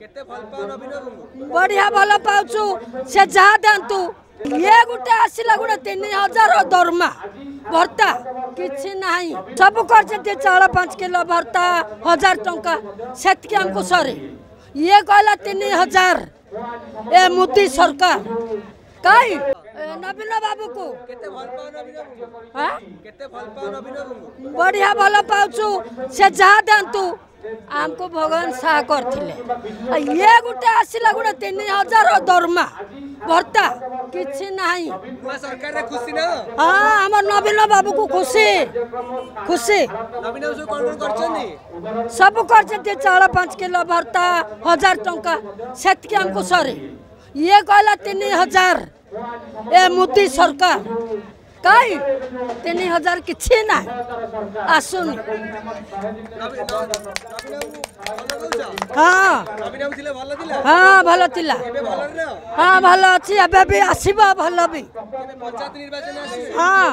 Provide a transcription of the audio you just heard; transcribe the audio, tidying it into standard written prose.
केते भल पाओ नवीन बाबू बढ़िया भल पाउछु से जहा देंतु ये गुटे आसिला गुटे 3000 दरमा भर्ता किछि नाही सब कर चाउल 5 किलो भर्ता 1000 टंका सेतके हमको सरे ये कहला 3000 ए मोदी सरकार काई नवीन बाबू को केते भल पाओ नवीन बाबू हां केते भल पाओ नवीन बाबू बढ़िया भल पाउछु से जहा देंतु हमको भगवान साह करथिले ये गुटे आसिला गुटे 3000 दरमा भर्ता किछि नाही नवा सरकार रे खुशी ना हां हमर नवीन बाबू को खुशी खुशी नवीन बाबू कोन करछनी सब कर चाउल 5 किलो भर्ता 1000 टंका सेतके हमको सरे ये कहला 3000 ए मोदी सरकार काई 3000 किछि ना आसुन हाँ नवीन बाबू थिले भल थिला हाँ भल थिला एबे भल रे हाँ भल अछि एबे भी आसीबा भल भी पंचायत निर्वाचन आसी हाँ।